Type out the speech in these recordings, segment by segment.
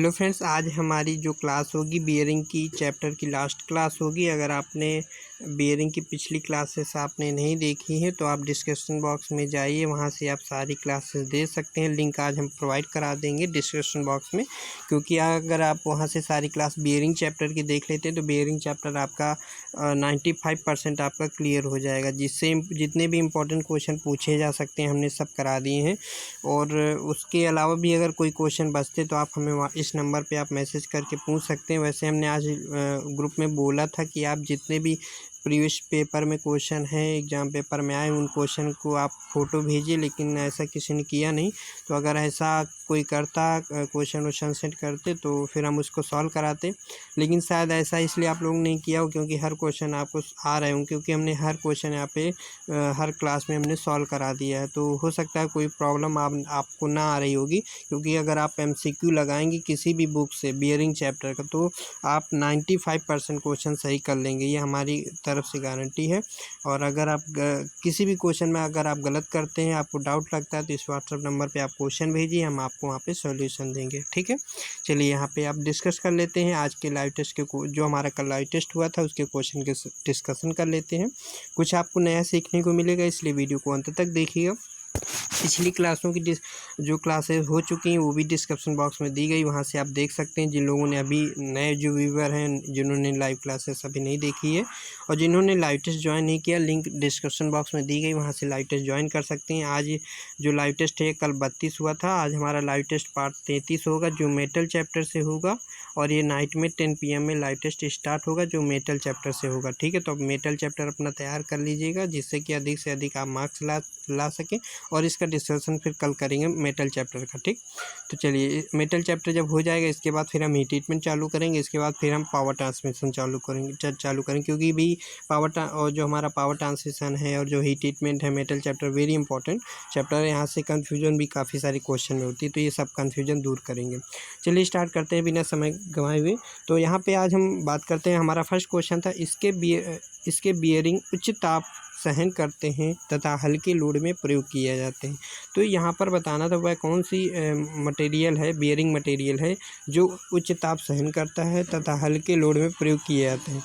Hello friends, आज हमारी जो क्लास होगी बियरिंग की चैप्टर की लास्ट क्लास होगी। अगर आपने बियरिंग की पिछली क्लासेस आपने नहीं देखी हैं तो आप डिस्क्रिप्शन बॉक्स में जाइए, वहां से आप सारी क्लासेस देख सकते हैं। लिंक आज हम प्रोवाइड करा देंगे डिस्क्रिप्शन बॉक्स में, क्योंकि अगर आप वहां से सारी क्लास बियरिंग चैप्टर की देख लेते हैं तो बियरिंग चैप्टर आपका 95% आपका क्लियर हो जाएगा, जिससे जितने भी इम्पोर्टेंट क्वेश्चन पूछे जा सकते हैं हमने सब करा दिए हैं। और उसके अलावा भी अगर कोई क्वेश्चन बचते तो आप हमें इस नंबर पे आप मैसेज करके पूछ सकते हैं। वैसे हमने आज ग्रुप में बोला था कि आप जितने भी प्रीवियस पेपर में क्वेश्चन हैं एग्ज़ाम पेपर में आए उन क्वेश्चन को आप फ़ोटो भेजिए, लेकिन ऐसा किसी ने किया नहीं। तो अगर ऐसा कोई करता क्वेश्चन वोश्चन सेंड करते तो फिर हम उसको सॉल्व कराते, लेकिन शायद ऐसा इसलिए आप लोगों ने किया हो क्योंकि हर क्वेश्चन आपको आ रहे हों, क्योंकि हमने हर क्वेश्चन यहाँ पे हर क्लास में हमने सॉल्व करा दिया है। तो हो सकता है कोई प्रॉब्लम आपको ना आ रही होगी, क्योंकि अगर आप MCQ लगाएंगे किसी भी बुक से बियरिंग चैप्टर का तो आप 95% क्वेश्चन सही कर लेंगे, ये हमारी तरफ से गारंटी है। और अगर आप किसी भी क्वेश्चन में अगर आप गलत करते हैं, आपको डाउट लगता है, तो इस व्हाट्सएप नंबर पे आप क्वेश्चन भेजिए, हम आपको वहाँ पे सॉल्यूशन देंगे। ठीक है, चलिए यहाँ पे आप डिस्कस कर लेते हैं आज के लाइव टेस्ट के जो हमारा कल लाइव टेस्ट हुआ था उसके क्वेश्चन के डिस्कशन कर लेते हैं। कुछ आपको नया सीखने को मिलेगा, इसलिए वीडियो को अंत तक देखिएगा। पिछली क्लासों की जो क्लासेस हो चुकी हैं वो भी डिस्क्रिप्शन बॉक्स में दी गई, वहाँ से आप देख सकते हैं। जिन लोगों ने अभी नए जो व्यूवर हैं जिन्होंने लाइव क्लासेस अभी नहीं देखी है और जिन्होंने लाइव टेस्ट ज्वाइन नहीं किया, लिंक डिस्क्रिप्शन बॉक्स में दी गई, वहाँ से लाइव टेस्ट ज्वाइन कर सकते हैं। आज जो लाइव टेस्ट है कल 32 हुआ था, आज हमारा लाइव टेस्ट पार्ट 33 होगा जो मेटल चैप्टर से होगा, और ये नाइट में 10 PM में लाइव टेस्ट स्टार्ट होगा जो मेटल चैप्टर से होगा। ठीक है, तो अब मेटल चैप्टर अपना तैयार कर लीजिएगा, जिससे कि अधिक से अधिक आप मार्क्स ला सकें, और इसका डिस्कशन फिर कल करेंगे मेटल चैप्टर का। ठीक, तो चलिए मेटल चैप्टर जब हो जाएगा इसके बाद फिर हम हीट ट्रीटमेंट चालू करेंगे, इसके बाद फिर हम पावर ट्रांसमिशन चालू करेंगे, क्योंकि भी और जो हमारा पावर ट्रांसमिशन है और जो हीट ट्रीटमेंट है metal chapter very important chapter है। यहाँ से कन्फ्यूजन भी काफ़ी सारी क्वेश्चन में होती है, तो ये सब कन्फ्यूजन दूर करेंगे। चलिए स्टार्ट करते हैं बिना समय गंवाए हुए। तो यहाँ पे आज हम बात करते हैं, हमारा फर्स्ट क्वेश्चन था इसके बियरिंग उच्च ताप सहन करते हैं तथा हल्के लोड में प्रयोग किए जाते हैं। तो यहाँ पर बताना था वह कौन सी मटेरियल है, बियरिंग मटेरियल है जो उच्च ताप सहन करता है तथा हल्के लोड में प्रयोग किए जाते हैं।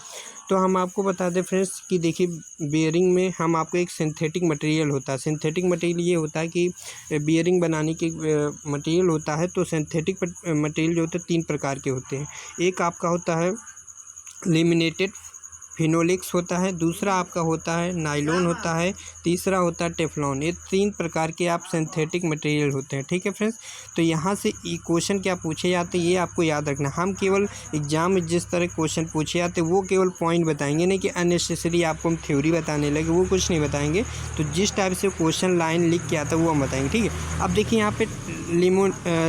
तो हम आपको बता दें फ्रेंड्स कि देखिए बियरिंग में हम आपको एक सिंथेटिक मटेरियल होता है। सिंथेटिक मटेरियल ये होता है कि बियरिंग बनाने की मटेरियल होता है। तो सिंथेटिक मटेरियल जो होते हैं 3 प्रकार के होते हैं। एक आपका होता है लेमिनेटेड फिनोलिक्स होता है, दूसरा आपका होता है नायलॉन होता है, तीसरा होता है टेफ्लॉन। ये 3 प्रकार के आप सिंथेटिक मटेरियल होते हैं। ठीक है फ्रेंड्स, तो यहाँ से क्वेश्चन क्या पूछे जाते हैं ये आपको याद रखना। हम केवल एग्जाम में जिस तरह क्वेश्चन पूछे जाते हैं वो केवल पॉइंट बताएंगे, नहीं कि अननेसेसरी आपको हम थ्योरी बताने लगे, वो कुछ नहीं बताएंगे। तो जिस टाइप से क्वेश्चन लाइन लिख के आता है वो हम बताएंगे। ठीक है, अब देखिए यहाँ पे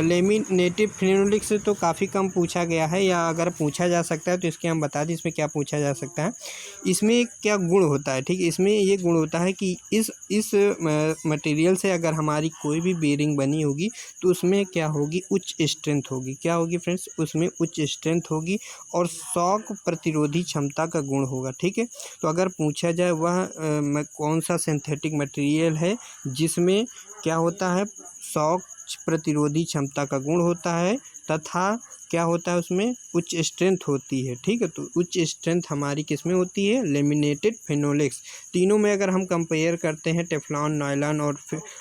लेमिनेटिव फिनोलिक्स से तो काफ़ी कम पूछा गया है, या अगर पूछा जा सकता है तो इसके हम बता दें इसमें क्या पूछा जा सकता है। इसमें क्या गुण होता है, ठीक है, इसमें ये गुण होता है कि इस मटेरियल से अगर हमारी कोई भी बेरिंग बनी होगी तो उसमें क्या होगी, उच्च स्ट्रेंथ होगी। क्या होगी फ्रेंड्स, उसमें उच्च स्ट्रेंथ होगी और शॉक प्रतिरोधी क्षमता का गुण होगा। ठीक है, तो अगर पूछा जाए वह कौन सा सिंथेटिक मटेरियल है जिसमें क्या होता है, शॉक प्रतिरोधी क्षमता का गुण होता है तथा क्या होता है उसमें उच्च स्ट्रेंथ होती है। ठीक है, तो उच्च स्ट्रेंथ हमारी किसमें होती है, लेमिनेटेड फिनोलिक्स। तीनों में अगर हम कंपेयर करते हैं टेफ्लॉन, नायलॉन और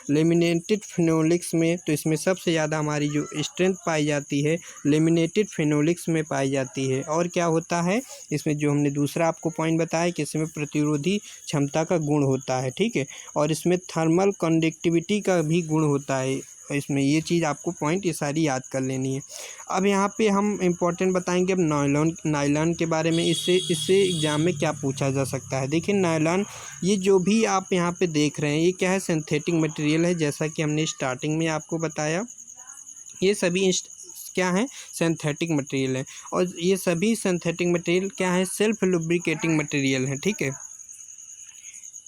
लेमिनेटेड फिनोलिक्स में, तो इसमें सबसे ज़्यादा हमारी जो स्ट्रेंथ पाई जाती है लेमिनेटेड फिनोलिक्स में पाई जाती है। और क्या होता है इसमें, जो हमने दूसरा आपको पॉइंट बताया कि इसमें प्रतिरोधी क्षमता का गुण होता है। ठीक है, और इसमें थर्मल कंडक्टिविटी का भी गुण होता है इसमें। ये चीज़ आपको पॉइंट ये सारी याद कर लेनी है। अब यहाँ पे हम इम्पोर्टेंट बताएंगे अब नायलॉन के बारे में। इससे एग्जाम में क्या पूछा जा सकता है। देखिए नायलॉन, ये जो भी आप यहाँ पे देख रहे हैं ये क्या है, सिंथेटिक मटेरियल है, जैसा कि हमने स्टार्टिंग में आपको बताया। ये सभी क्या है, सिंथेटिक मटेरियल है, और ये सभी सिंथेटिक मटेरियल क्या है, सेल्फ लुब्रिकेटिंग मटेरियल है। ठीक है,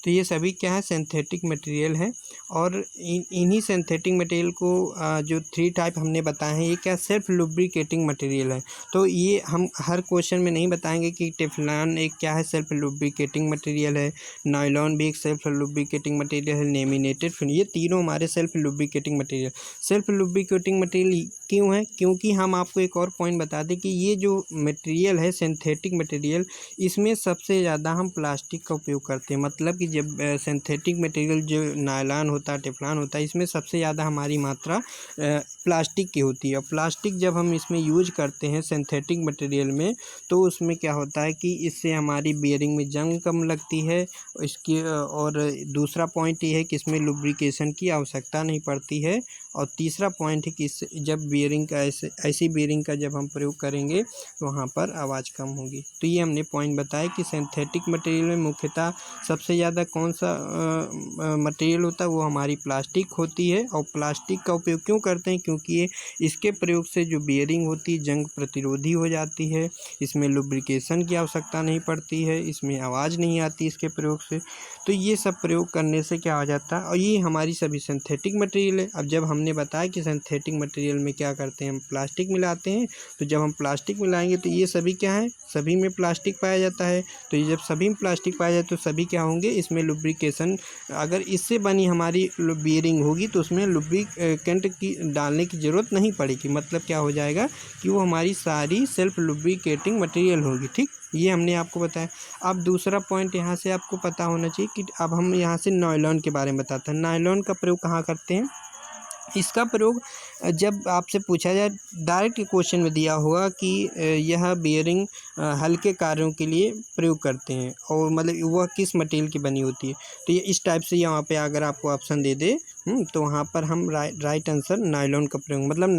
तो ये सभी क्या है, सिंथेटिक मटेरियल है। और इन्हीं सिंथेटिक मटेरियल को जो 3 टाइप हमने बताए हैं ये क्या, सेल्फ लुब्रिकेटिंग मटेरियल है। तो ये हम हर क्वेश्चन में नहीं बताएंगे कि टेफ्लॉन एक क्या है, सेल्फ लुब्रिकेटिंग मटेरियल है, नायलॉन भी एक सेल्फ लुब्रिकेटिंग मटेरियल है, लेमिनेटेड फिन, ये तीनों हमारे self lubricating material. Self lubricating material क्यों है? क्योंकि हम आपको एक और पॉइंट बता दें कि ये जो मटेरियल है सिंथेटिक मटेरियल, इसमें सबसे ज़्यादा हम प्लास्टिक का उपयोग करते हैं। मतलब कि जब सिंथेटिक मटेरियल जो नायलॉन होता है, टेफ्लॉन होता है, इसमें सबसे ज़्यादा हमारी मात्रा प्लास्टिक की होती है। और प्लास्टिक जब हम इसमें यूज करते हैं सिंथेटिक मटेरियल में, तो उसमें क्या होता है कि इससे हमारी बियरिंग में जंग कम लगती है। इसकी और दूसरा पॉइंट ये है कि इसमें लुब्रिकेशन की आवश्यकता नहीं पड़ती है। और तीसरा पॉइंट है कि जब बियरिंग का ऐसी बियरिंग का जब हम प्रयोग करेंगे तो वहाँ पर आवाज़ कम होगी। तो ये हमने पॉइंट बताया कि सिंथेटिक मटेरियल में मुख्यतः सबसे ज़्यादा कौन सा मटेरियल होता है, वो हमारी प्लास्टिक होती है। और प्लास्टिक का उपयोग क्यों करते हैं? क्योंकि ये इसके प्रयोग से जो बियरिंग होती है जंग प्रतिरोधी हो जाती है, इसमें लुब्रिकेशन की आवश्यकता नहीं पड़ती है, इसमें आवाज़ नहीं आती इसके प्रयोग से। तो ये सब प्रयोग करने से क्या हो जाता है, और ये हमारी सभी सिंथेटिक मटेरियल है। अब जब हमने बताया कि सिंथेटिक मटेरियल में क्या करते हैं, हम प्लास्टिक मिलाते हैं, तो जब हम प्लास्टिक मिलाएंगे तो ये सभी क्या है, सभी में प्लास्टिक पाया जाता है। तो ये जब सभी में प्लास्टिक पाया जाए तो सभी क्या होंगे, इसमें लुब्रिकेशन, अगर इससे बनी हमारी बियरिंग होगी तो उसमें लुब्रिकेंट की डालने की ज़रूरत नहीं पड़ेगी। मतलब क्या हो जाएगा कि वो हमारी सारी सेल्फ लुब्रिकेटिंग मटेरियल होगी। ठीक, ये हमने आपको बताया। अब दूसरा पॉइंट यहाँ से आपको पता होना चाहिए कि अब हम यहाँ से नायलॉन के बारे में बताते हैं। नायलॉन का प्रयोग कहाँ करते हैं? इसका प्रयोग जब आपसे पूछा जाए, डायरेक्ट क्वेश्चन में दिया होगा कि यह बियरिंग हल्के कार्यों के लिए प्रयोग करते हैं, और मतलब वह किस मटेरियल की बनी होती है। तो ये इस टाइप से यहाँ पे अगर आपको ऑप्शन दे दे तो वहाँ पर हम राइट आंसर नायलॉन का प्रयोग, मतलब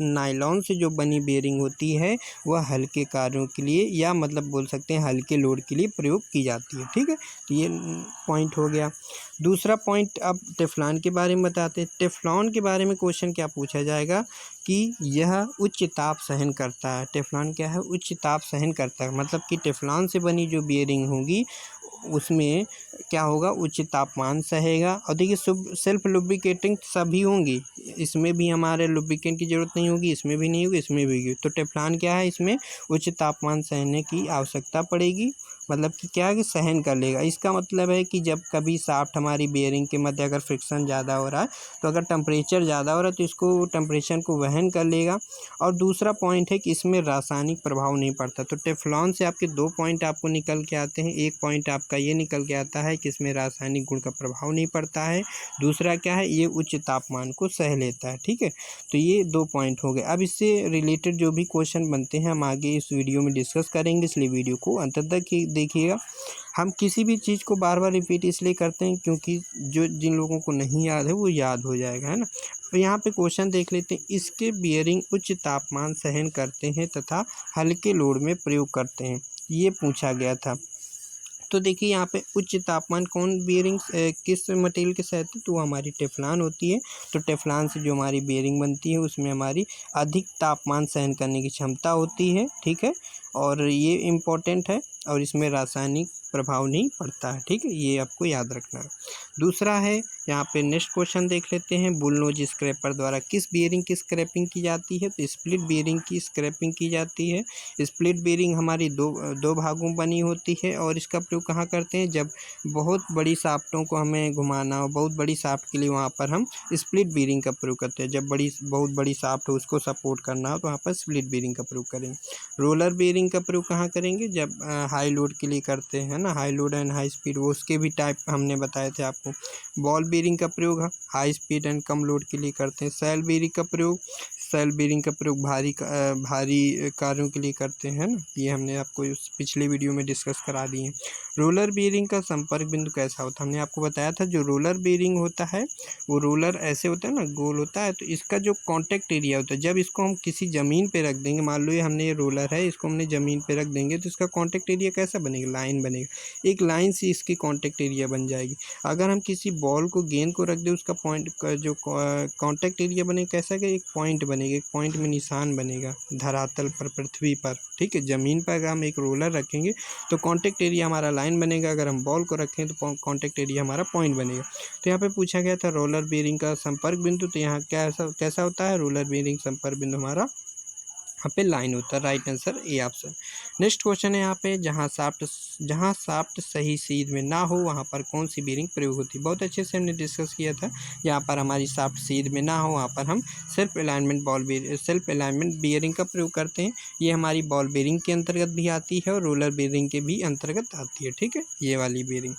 नायलॉन से जो बनी बियरिंग होती है वह हल्के कार्यों के लिए, या मतलब बोल सकते हैं हल्के लोड के लिए प्रयोग की जाती है। ठीक है, तो ये पॉइंट हो गया। दूसरा पॉइंट, अब टेफ्लॉन के बारे में बताते हैं। टेफ्लॉन के बारे में क्वेश्चन क्या पूछा जाएगा कि यह उच्च ताप सहन करता है। टेफ्लॉन क्या है? उच्च ताप सहन करता है। मतलब कि टेफ्लॉन से बनी जो बियरिंग होगी उसमें क्या होगा, उच्च तापमान सहेगा। और देखिए सेल्फ लुब्रिकेटिंग सभी होंगी, इसमें भी हमारे लुब्रिकेंट की ज़रूरत नहीं होगी, इसमें भी नहीं होगी, इसमें भी होगी। तो टेफ्लॉन क्या है, इसमें उच्च तापमान सहने की आवश्यकता पड़ेगी। मतलब कि क्या है कि सहन कर लेगा। इसका मतलब है कि जब कभी शाफ्ट हमारी बेयरिंग के मध्य अगर फ्रिक्शन ज़्यादा हो रहा है, तो अगर टेम्परेचर ज़्यादा हो रहा है तो इसको टेम्परेचर को वहन कर लेगा। और दूसरा पॉइंट है कि इसमें रासायनिक प्रभाव नहीं पड़ता। तो टेफ्लॉन से आपके दो पॉइंट आपको निकल के आते हैं। एक पॉइंट आपका ये निकल के आता है कि इसमें रासायनिक गुण का प्रभाव नहीं पड़ता है। दूसरा क्या है, ये उच्च तापमान को सह लेता है। ठीक है, तो ये दो पॉइंट हो गए। अब इससे रिलेटेड जो भी क्वेश्चन बनते हैं हम आगे इस वीडियो में डिस्कस करेंगे, इसलिए वीडियो को अंत तक देखिएगा। हम किसी भी चीज़ को बार बार रिपीट इसलिए करते हैं क्योंकि जो जिन लोगों को नहीं याद है वो याद हो जाएगा, है ना। तो यहाँ पे क्वेश्चन देख लेते हैं। इसके बियरिंग उच्च तापमान सहन करते हैं तथा हल्के लोड में प्रयोग करते हैं, ये पूछा गया था। तो देखिए यहाँ पे उच्च तापमान कौन बियरिंग किस मटेरियल के सहते, तो वो हमारी टेफ्लॉन होती है। तो टेफ्लॉन से जो हमारी बियरिंग बनती है उसमें हमारी अधिक तापमान सहन करने की क्षमता होती है। ठीक है, और ये इम्पोर्टेंट है, और इसमें रासायनिक प्रभाव नहीं पड़ता है। ठीक है, ये आपको याद रखना है। दूसरा है, यहाँ पे नेक्स्ट क्वेश्चन देख लेते हैं। बुलनोज स्क्रैपर द्वारा किस बियरिंग की स्क्रैपिंग की जाती है, तो स्प्लिट बियरिंग की स्क्रैपिंग की जाती है। स्प्लिट बियरिंग हमारी दो भागों में बनी होती है, और इसका प्रयोग कहाँ करते हैं, जब बहुत बड़ी शाफ्टों को हमें घुमाना हो, बहुत बड़ी शाफ्ट के लिए वहाँ पर हम स्प्लिट बियरिंग का प्रयोग करते हैं। जब बहुत बड़ी शाफ्ट हो उसको सपोर्ट करना हो तो वहाँ पर स्प्लिट बियरिंग का प्रयोग करेंगे। रोलर बियरिंग का प्रयोग कहाँ करेंगे, जब हाई लोड के लिए करते हैं ना, high load and high speed, वो उसके भी टाइप हमने बताए थे आपको। बॉल बीयरिंग का प्रयोग high speed and come load के लिए करते हैं। सेल बीयरिंग का प्रयोग भारी कार्यों के लिए करते हैं ना, ये हमने आपको पिछले वीडियो में डिस्कस करा दिए। रोलर बीयरिंग का संपर्क बिंदु कैसा होता है, हमने आपको बताया था। जो रोलर बीयरिंग होता है वो रोलर ऐसे होता है ना, गोल होता है। तो इसका जो कॉन्टैक्ट एरिया होता है, जब इसको हम किसी ज़मीन पे रख देंगे, मान लो ये हमने ये रोलर है, इसको हमने ज़मीन पे रख देंगे, तो इसका कॉन्टैक्ट एरिया कैसा बनेगा, लाइन बनेगा। एक लाइन से इसकी कॉन्टैक्ट एरिया बन जाएगी। अगर हम किसी बॉल को, गेंद को रख दें, उसका पॉइंट का जो कॉन्टैक्ट एरिया बनेगा कैसा, कि एक पॉइंट बनेगा, एक पॉइंट में निशान बनेगा धरातल पर, पृथ्वी पर। ठीक है, ज़मीन पर अगर हम एक रोलर रखेंगे तो कॉन्टैक्ट एरिया हमारा लाइन बनेगा, अगर हम बॉल को रखें तो कॉन्टैक्ट एरिया हमारा पॉइंट बनेगा। तो यहाँ पे पूछा गया था रोलर बीयरिंग का संपर्क बिंदु, तो यहाँ कैसा होता है, रोलर बीयरिंग संपर्क बिंदु हमारा यहाँ पे लाइन होता है। Right answer A option. Next question है यहाँ पे, जहाँ शाफ्ट सही सीध में ना हो वहाँ पर कौन सी बीयरिंग प्रयोग होती है। बहुत अच्छे से हमने डिस्कस किया था। यहाँ पर हमारी शाफ्ट सीध में ना हो वहाँ पर हम सेल्फ अलाइनमेंट बीयरिंग का प्रयोग करते हैं। ये हमारी बॉल बीयरिंग के अंतर्गत भी आती है और रोलर बीयरिंग के भी अंतर्गत आती है। ठीक है, ये वाली बीयरिंग।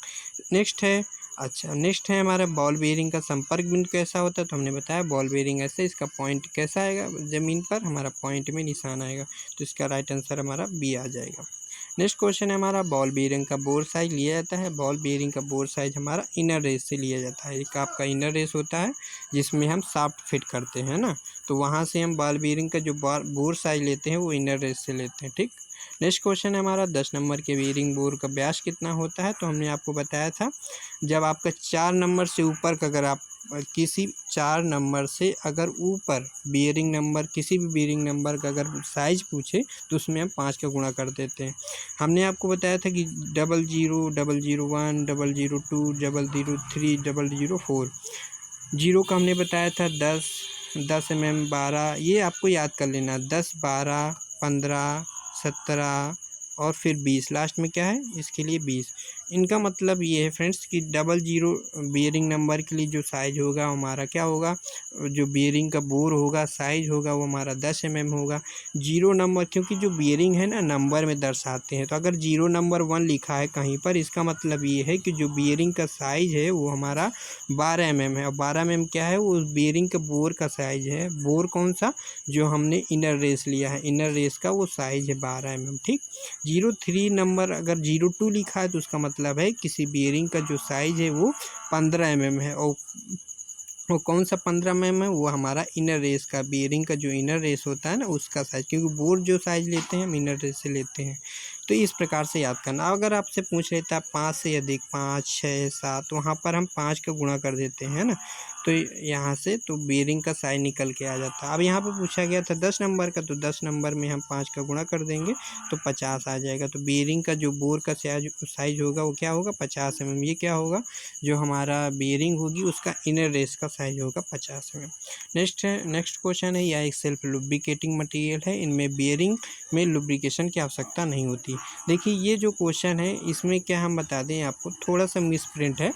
नेक्स्ट है हमारा बॉल बीयरिंग का संपर्क बिंदु कैसा होता है। तो हमने बताया बॉल बीयरिंग ऐसे, इसका पॉइंट कैसा आएगा, ज़मीन पर हमारा पॉइंट में निशान आएगा। तो इसका राइट आंसर हमारा बी आ जाएगा। नेक्स्ट क्वेश्चन है हमारा, बॉल बीयरिंग का बोर साइज लिया जाता है। बॉल बीयरिंग का बोर साइज हमारा इनर रेस से लिया जाता है। एक आपका इनर रेस होता है जिसमें हम शाफ्ट फिट करते हैं ना, तो वहाँ से हम बॉल बीयरिंग का जो बोर साइज लेते हैं वो इनर रेस से लेते हैं। ठीक। नेक्स्ट क्वेश्चन है हमारा, 10 नंबर के बीयरिंग बोर का व्यास कितना होता है। तो हमने आपको बताया था, जब आपका 4 नंबर से ऊपर का, अगर आप किसी 4 नंबर से अगर ऊपर बीयरिंग नंबर, किसी भी बीयरिंग नंबर का अगर साइज पूछे तो उसमें हम 5 का गुणा कर देते हैं। हमने आपको बताया था कि 00, 001, 002, 003, 004। जीरो का हमने बताया था 10 mm, 12, ये आपको याद कर लेना, 10, 12, 15, 17 और फिर 20, लास्ट में क्या है इसके लिए 20। इनका मतलब ये है फ्रेंड्स कि 00 बीयरिंग नंबर के लिए जो साइज होगा हमारा क्या होगा, जो बीयरिंग का बोर होगा साइज होगा वो हमारा 10 mm होगा। 0 नंबर, क्योंकि जो बीयरिंग है ना नंबर में दर्शाते हैं, तो अगर 0 नंबर 1 लिखा है कहीं पर, इसका मतलब ये है कि जो बीयरिंग का साइज है वो हमारा 12 mm है। और 12 mm क्या है, वो बीयरिंग का बोर का साइज है। बोर कौन सा, जो हमने इनर रेस लिया है, इनर रेस का वो साइज है 12 mm। ठीक। 03 नंबर अगर 02 लिखा है तो उसका मतलब है किसी बीयरिंग का जो साइज है वो 15 mm है। और वो कौन सा 15 mm है, वो हमारा इनर रेस का, बीयरिंग का जो इनर रेस होता है ना उसका साइज, क्योंकि बोर जो साइज लेते हैं हम इनर रेस से लेते हैं। तो इस प्रकार से याद करना। अगर आपसे पूछ लेता है 5 से अधिक, 5, 6, 7, वहाँ पर हम 5 का गुणा कर देते हैं ना, तो यहाँ से तो बीयरिंग का साइज निकल के आ जाता है। अब यहाँ पे पूछा गया था 10 नंबर का, तो 10 नंबर में हम 5 का गुणा कर देंगे तो 50 आ जाएगा। तो बीयरिंग का जो बोर का साइज होगा वो क्या होगा, 50 mm। ये क्या होगा, जो हमारा बीयरिंग होगी उसका इनर रेस का साइज होगा 50 mm। नेक्स्ट क्वेश्चन है, यह एक सेल्फ लुब्रिकेटिंग मटेरियल है, इनमें बीयरिंग में लुब्रिकेशन की आवश्यकता नहीं होती। देखिए ये जो क्वेश्चन है इसमें क्या हम बता दें आपको, थोड़ा सा मिसप्रिंट है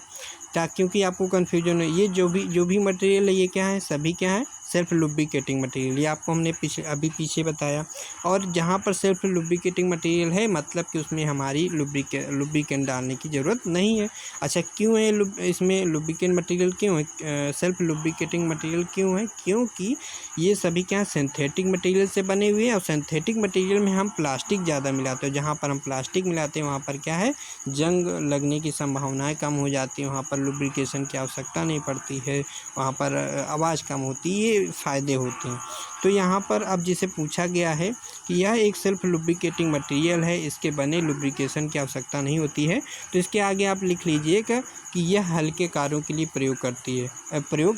क्योंकि आपको कन्फ्यूजन है। ये जो भी मटेरियल है ये क्या है, सभी क्या है, सेल्फ लुब्रिकेटिंग मटेरियल। ये आपको हमने पीछे बताया। और जहाँ पर सेल्फ लुब्रिकेटिंग मटेरियल है मतलब कि उसमें हमारी लुब्रिकेंट डालने की ज़रूरत नहीं है। अच्छा क्यों है इसमें लुब्रिकेंट मटेरियल क्यों है, सेल्फ लुब्रिकेटिंग मटेरियल क्यों है, क्योंकि ये सभी क्या सिंथेटिक मटेरियल से बने हुए हैं। और सिंथेटिक मटेरियल में हम प्लास्टिक ज़्यादा मिलाते हैं। जहाँ पर हम प्लास्टिक मिलाते हैं वहाँ पर क्या है, जंग लगने की संभावनाएँ कम हो जाती हैं, वहाँ पर लुब्रिकेशन की आवश्यकता नहीं पड़ती है, वहाँ पर आवाज़ कम होती है, ये फ़ायदे होते हैं। तो यहाँ पर अब जिसे पूछा गया है कि यह एक सेल्फ लुब्रिकेटिंग मटेरियल है, इसके बने लुब्रिकेशन की आवश्यकता नहीं होती है, तो इसके आगे आप लिख लीजिएगा कि यह हल्के कार्यों के लिए प्रयोग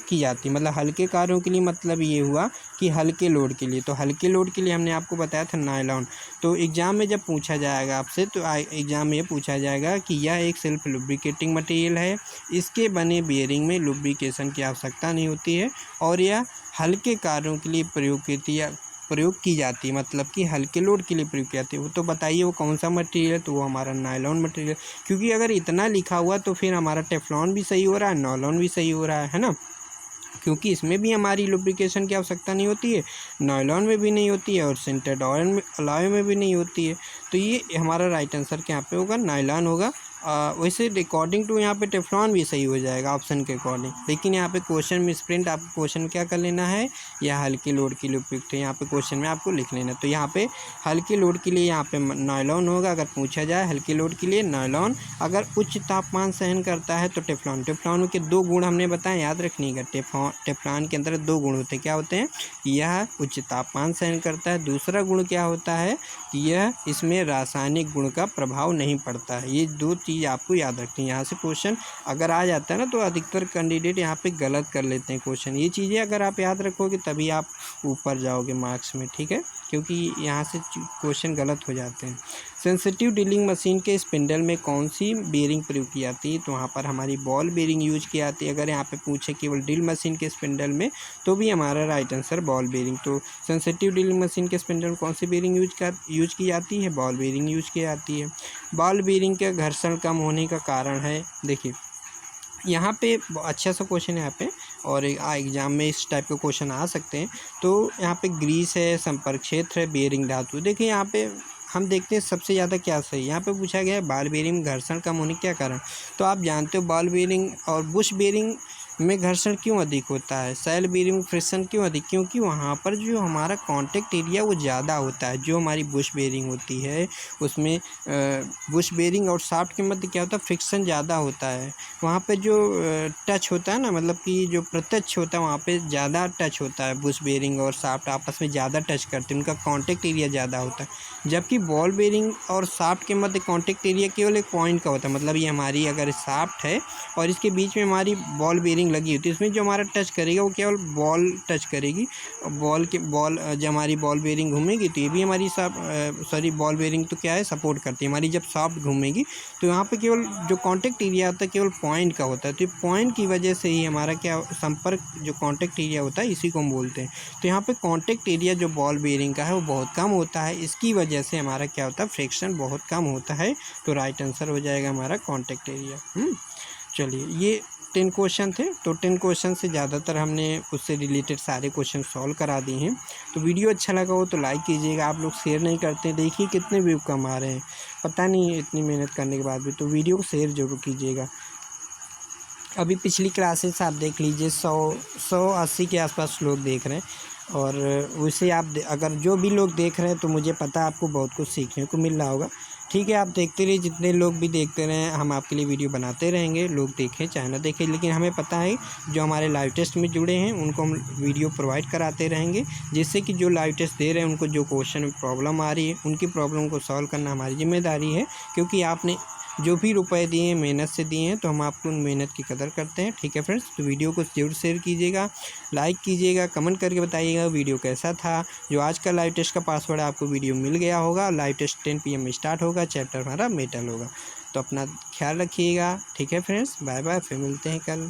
की जाती है। मतलब हल्के कार्यों के लिए मतलब ये हुआ कि हल्के लोड के लिए। तो हल्के लोड के लिए हमने आपको बताया था नायलॉन। तो एग्ज़ाम में जब पूछा जाएगा आपसे, तो एग्ज़ाम में पूछा जाएगा कि यह एक सेल्फ लुब्रिकेटिंग मटेरियल है, इसके बने बीयरिंग में लुब्रिकेशन की आवश्यकता नहीं होती है, और यह हल्के कार्यों के लिए प्रयोग की जाती है, मतलब कि हल्के लोड के लिए प्रयोग की जाती है। वो तो बताइए वो कौन सा मटेरियल, तो वो हमारा नायलॉन मटेरियल। क्योंकि अगर इतना लिखा हुआ तो फिर हमारा टेफ्लॉन भी सही हो रहा है, नायलॉन भी सही हो रहा है ना, क्योंकि इसमें भी हमारी लुब्रिकेशन की आवश्यकता नहीं होती है, नायलॉन में भी नहीं होती है, और सिंटेड अलॉय में भी नहीं होती है। तो ये हमारा राइट आंसर क्या पे होगा, नायलॉन होगा। वैसे अकॉर्डिंग टू यहाँ पे टेफ्लॉन भी सही हो जाएगा ऑप्शन के अकॉर्डिंग, लेकिन यहाँ पे क्वेश्चन में स्प्रिंट, आपको क्वेश्चन क्या कर लेना है, या हल्के लोड के लिए उपयुक्त है, यहाँ पे क्वेश्चन में आपको लिख लेना। तो यहाँ पे हल्के लोड के लिए यहाँ पे नायलॉन होगा, अगर पूछा जाए हल्के लोड के लिए नायलॉन। अगर उच्च तापमान सहन करता है तो टेफ्लॉन के 2 गुण हमने बताए, याद रखिएगा। टेफ्लॉन के अंदर 2 गुण होते हैं, क्या होते हैं, यह उच्च तापमान सहन करता है, दूसरा गुण क्या होता है कि यह इसमें रासायनिक गुण का प्रभाव नहीं पड़ता है। ये 2 चीज़ आपको याद रखनी है। यहाँ से क्वेश्चन अगर आ जाता है ना तो अधिकतर कैंडिडेट यहाँ पे गलत कर लेते हैं क्वेश्चन। ये चीज़ें अगर आप याद रखोगे तभी आप ऊपर जाओगे मार्क्स में, ठीक है, क्योंकि यहाँ से क्वेश्चन गलत हो जाते हैं। सेंसिटिव ड्रिलिंग मशीन के स्पिंडल में कौन सी बेयरिंग प्रयोग की जाती है? तो वहाँ पर हमारी बॉल बेयरिंग यूज की जाती है। अगर यहाँ पे पूछे केवल ड्रिल मशीन के स्पिंडल में, तो भी हमारा राइट आंसर बॉल बेयरिंग। तो सेंसिटिव ड्रिलिंग मशीन के स्पिंडल में कौन सी बेयरिंग यूज की जाती है? बॉल बेयरिंग यूज की जाती है। बॉल बेयरिंग का घर्षण कम होने का कारण है, देखिए यहाँ पे अच्छा सा क्वेश्चन है यहाँ पे, और एग्जाम में इस टाइप के क्वेश्चन आ सकते हैं। तो यहाँ पे ग्रीस है, संपर्क क्षेत्र है, बेयरिंग धातु। देखिए यहाँ पे हम देखते हैं सबसे ज़्यादा क्या सही है। यहाँ पे पूछा गया है बॉल बेयरिंग घर्षण कम होने क्या कारण। तो आप जानते हो बॉल बेयरिंग और बुश बेयरिंग में घर्षण क्यों अधिक होता है, सेल बेयरिंग में फ्रिक्शन क्यों अधिक, क्योंकि वहाँ पर जो हमारा कांटेक्ट एरिया वो ज़्यादा होता है। जो हमारी बुश बेयरिंग होती है उसमें बुश बेयरिंग और शाफ्ट के मध्य क्या होता है, फ्रिक्शन ज़्यादा होता है। वहाँ पे जो टच होता है ना, मतलब कि जो प्रत्यक्ष होता है वहाँ पे ज़्यादा टच होता है। बुश बेयरिंग और शाफ्ट आपस में ज़्यादा टच करते हैं, उनका कांटेक्ट एरिया ज़्यादा होता है। जबकि बॉल बेयरिंग और शाफ्ट के मध्य कांटेक्ट एरिया केवल एक पॉइंट का होता है। मतलब ये हमारी अगर शाफ्ट है और इसके बीच में हमारी बॉल बेयरिंग लगी होती है, इसमें जो हमारा टच करेगा वो केवल बॉल टच करेगी। बॉल जब हमारी बॉल बेयरिंग घूमेगी तो ये भी हमारी बॉल बेयरिंग तो क्या है, सपोर्ट करती है हमारी। जब शाफ्ट घूमेगी तो यहाँ पे केवल जो कांटेक्ट एरिया होता है केवल पॉइंट का होता है। तो पॉइंट की वजह से ही हमारा क्या संपर्क, जो कांटेक्ट एरिया होता है इसी को हम बोलते हैं। तो यहाँ पे कांटेक्ट एरिया जो बॉल बेयरिंग का है वो बहुत कम होता है। इसकी वजह से हमारा क्या होता है, फ्रिक्शन बहुत कम होता है। तो राइट आंसर हो जाएगा हमारा कांटेक्ट एरिया। चलिए, ये 10 क्वेश्चन थे। तो 10 क्वेश्चन से ज़्यादातर हमने उससे रिलेटेड सारे क्वेश्चन सॉल्व करा दिए हैं। तो वीडियो अच्छा लगा हो तो लाइक कीजिएगा। आप लोग शेयर नहीं करते, देखिए कितने व्यू कम आ रहे हैं, पता नहीं है इतनी मेहनत करने के बाद भी। तो वीडियो को शेयर जरूर कीजिएगा। अभी पिछली क्लासेस आप देख लीजिए, 180 के आसपास लोग देख रहे हैं। और उसे आप अगर जो भी लोग देख रहे हैं तो मुझे पता है आपको बहुत कुछ सीखने को मिल रहा होगा। ठीक है, आप देखते रहिए, जितने लोग भी देखते रहें, हम आपके लिए वीडियो बनाते रहेंगे। लोग देखें चाहे ना देखें, लेकिन हमें पता है जो हमारे लाइव टेस्ट में जुड़े हैं उनको हम वीडियो प्रोवाइड कराते रहेंगे, जिससे कि जो लाइव टेस्ट दे रहे हैं उनको जो क्वेश्चन में प्रॉब्लम आ रही है उनकी प्रॉब्लम को सॉल्व करना हमारी जिम्मेदारी है। क्योंकि आपने जो भी रुपए दिए हैं मेहनत से दिए हैं, तो हम आपको उन मेहनत की कदर करते हैं। ठीक है फ्रेंड्स, तो वीडियो को जरूर शेयर कीजिएगा, लाइक कीजिएगा, कमेंट करके बताइएगा वीडियो कैसा था। जो आज का लाइव टेस्ट का पासवर्ड आपको वीडियो मिल गया होगा। लाइव टेस्ट 10 PM में स्टार्ट होगा, चैप्टर हमारा मेटल होगा। तो अपना ख्याल रखिएगा। ठीक है फ्रेंड्स, बाय बाय, फिर मिलते हैं कल।